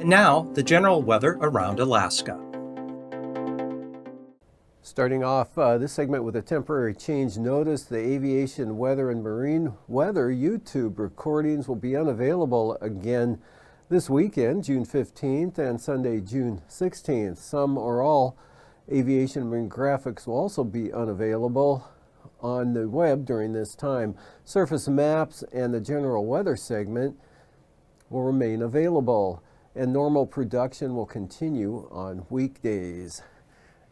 And now, the general weather around Alaska. Starting off this segment with a temporary change notice, the aviation weather and marine weather YouTube recordings will be unavailable again this weekend, June 15th and Sunday, June 16th. Some or all aviation and marine graphics will also be unavailable on the web during this time. Surface maps and the general weather segment will remain available, and normal production will continue on weekdays.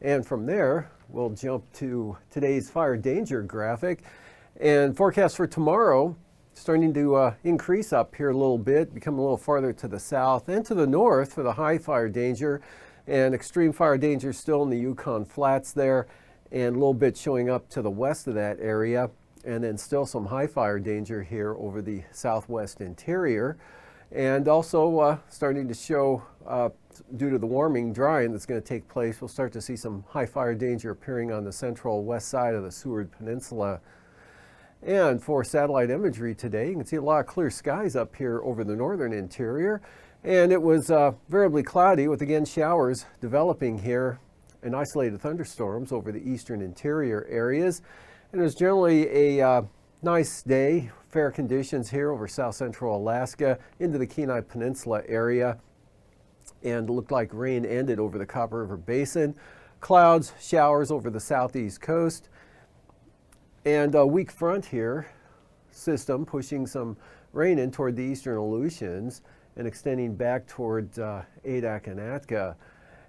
And from there, we'll jump to today's fire danger graphic. And forecast for tomorrow, starting to increase up here a little bit, become a little farther to the south and to the north for the high fire danger. And extreme fire danger still in the Yukon Flats there, and a little bit showing up to the west of that area. And then still some high fire danger here over the southwest interior. And also starting to show, due to the warming, drying that's going to take place, we'll start to see some high fire danger appearing on the central west side of the Seward Peninsula. And for satellite imagery today, you can see a lot of clear skies up here over the northern interior. And it was variably cloudy with, again, showers developing here and isolated thunderstorms over the eastern interior areas. And it was generally a nice day, fair conditions here over south central Alaska into the Kenai Peninsula area, and it looked like rain ended over the Copper River Basin. Clouds, showers over the southeast coast, and a weak front here system pushing some rain in toward the eastern Aleutians and extending back toward Adak and Atka.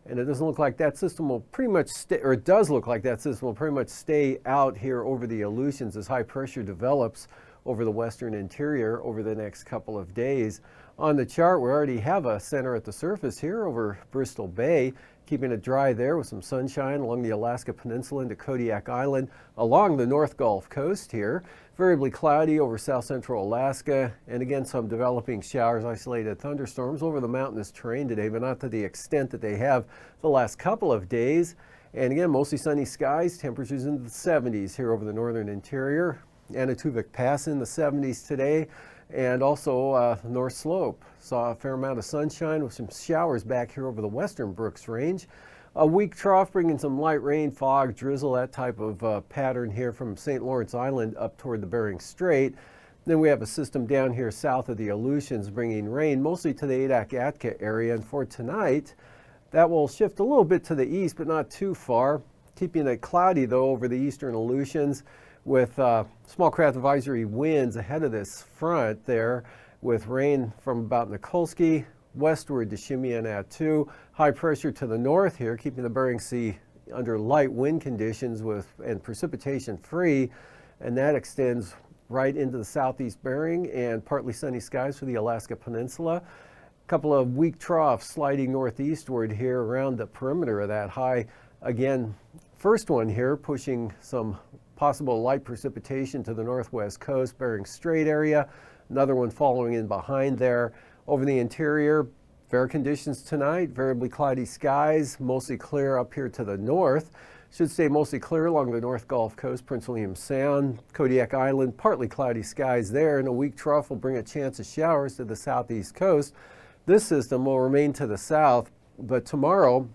And it doesn't look like that system will pretty much stay, or it does look like that system will pretty much stay out here over the Aleutians as high pressure develops over the western interior over the next couple of days. On the chart, we already have a center at the surface here over Bristol Bay, keeping it dry there with some sunshine along the Alaska Peninsula into Kodiak Island, along the North Gulf Coast here. Variably cloudy over south central Alaska, and again some developing showers, isolated thunderstorms over the mountainous terrain today, but not to the extent that they have the last couple of days. And again, mostly sunny skies, temperatures into the 70s here over the northern interior. Anatuvik Pass in the 70s today, and also the North Slope saw a fair amount of sunshine with some showers back here over the western Brooks Range. A weak trough bringing some light rain, fog, drizzle, that type of pattern here from St. Lawrence Island up toward the Bering Strait. Then we have a system down here south of the Aleutians bringing rain mostly to the Adak-Atka area. And for tonight, that will shift a little bit to the east, but not too far, keeping it cloudy though over the eastern Aleutians with small craft advisory winds ahead of this front there, with rain from about Nikolsky westward to Shimei and Attu. High pressure to the north here, keeping the Bering Sea under light wind conditions and precipitation free, and that extends right into the southeast Bering and partly sunny skies for the Alaska Peninsula. A couple of weak troughs sliding northeastward here around the perimeter of that high. Again, first one here pushing some possible light precipitation to the northwest coast, Bering Strait area. Another one following in behind there. Over the interior, fair conditions tonight, variably cloudy skies, mostly clear up here to the north. Should stay mostly clear along the North Gulf Coast, Prince William Sound, Kodiak Island, partly cloudy skies there, and a weak trough will bring a chance of showers to the southeast coast. This system will remain to the south, but tomorrow,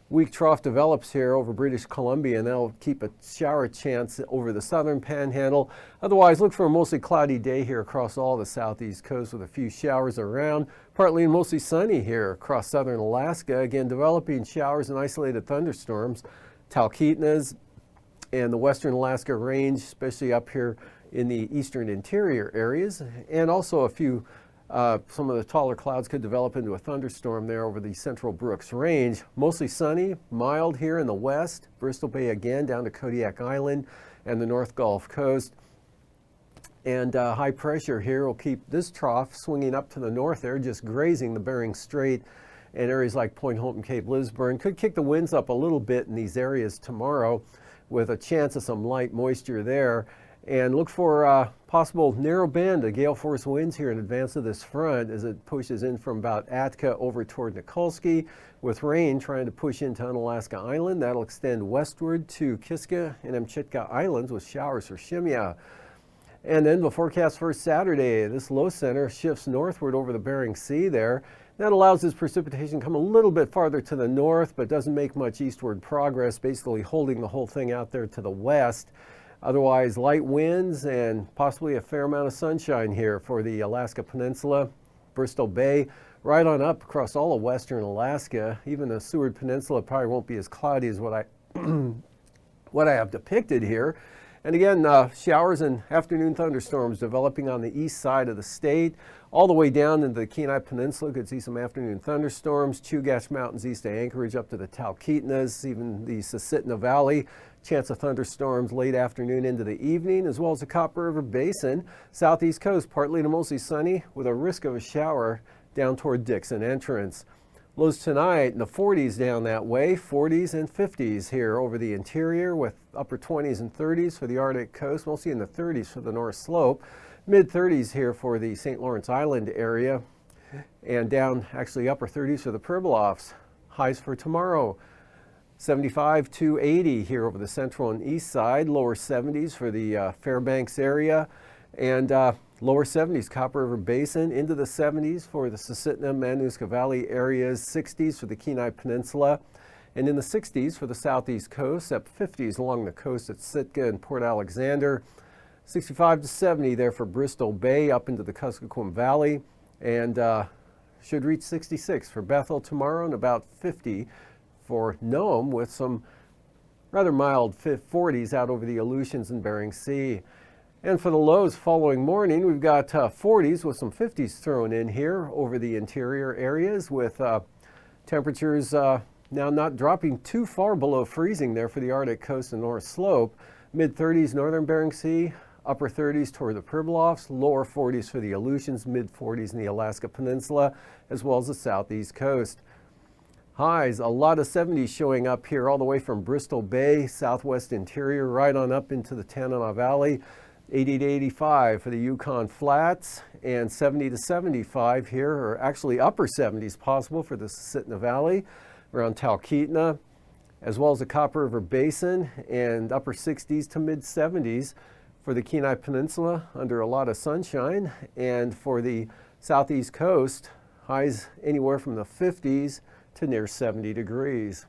weak trough develops here over British Columbia, and that'll keep a shower chance over the southern panhandle. Otherwise, look for a mostly cloudy day here across all the southeast coast with a few showers around. Partly and mostly sunny here across southern Alaska. Again, developing showers and isolated thunderstorms. Talkeetnas and the western Alaska range, especially up here in the eastern interior areas. And also a few some of the taller clouds could develop into a thunderstorm there over the central Brooks Range. Mostly sunny, mild here in the west. Bristol Bay again down to Kodiak Island and the North Gulf Coast. And high pressure here will keep this trough swinging up to the north there, just grazing the Bering Strait and areas like Point Hope and Cape Lisburne. Could kick the winds up a little bit in these areas tomorrow with a chance of some light moisture there. And look for possible narrow band of gale force winds here in advance of this front as it pushes in from about Atka over toward Nikolsky, with rain trying to push into Unalaska Island. That'll extend westward to Kiska and Amchitka Islands with showers for Shemya. And then the forecast for Saturday, this low center shifts northward over the Bering Sea there. That allows this precipitation to come a little bit farther to the north, but doesn't make much eastward progress, basically holding the whole thing out there to the west. Otherwise, light winds and possibly a fair amount of sunshine here for the Alaska Peninsula, Bristol Bay, right on up across all of western Alaska. Even the Seward Peninsula probably won't be as cloudy as what I have depicted here. And again, showers and afternoon thunderstorms developing on the east side of the state. All the way down into the Kenai Peninsula, could see some afternoon thunderstorms. Chugach Mountains east of Anchorage up to the Talkeetnas, even the Susitna Valley. Chance of thunderstorms late afternoon into the evening, as well as the Copper River Basin. Southeast coast, partly to mostly sunny, with a risk of a shower down toward Dixon Entrance. Lows tonight in the 40s down that way, 40s and 50s here over the interior, with upper 20s and 30s for the Arctic coast, mostly in the 30s for the North Slope. Mid 30s here for the St. Lawrence Island area, and down actually upper 30s for the Pribilofs. Highs for tomorrow, 75 to 80 here over the central and east side, lower 70s for the Fairbanks area, and lower 70s Copper River Basin, into the 70s for the Susitna, Mananuska Valley areas, 60s for the Kenai Peninsula, and in the 60s for the southeast coast, up 50s along the coast at Sitka and Port Alexander, 65 to 70 there for Bristol Bay up into the Kuskokwim Valley, and should reach 66 for Bethel tomorrow, and about 50 for Nome, with some rather mild 40s out over the Aleutians and Bering Sea. And for the lows following morning, we've got 40s with some 50s thrown in here over the interior areas, with temperatures now not dropping too far below freezing there for the Arctic coast and North Slope. Mid 30s northern Bering Sea, upper 30s toward the Pribilofs, lower 40s for the Aleutians, mid 40s in the Alaska Peninsula, as well as the southeast coast. Highs, a lot of 70s showing up here all the way from Bristol Bay, southwest interior, right on up into the Tanana Valley. 80 to 85 for the Yukon Flats, and 70 to 75 here, or actually upper 70s possible for the Susitna Valley around Talkeetna, as well as the Copper River Basin, and upper 60s to mid 70s for the Kenai Peninsula under a lot of sunshine. And for the southeast coast, highs anywhere from the 50s to near 70 degrees.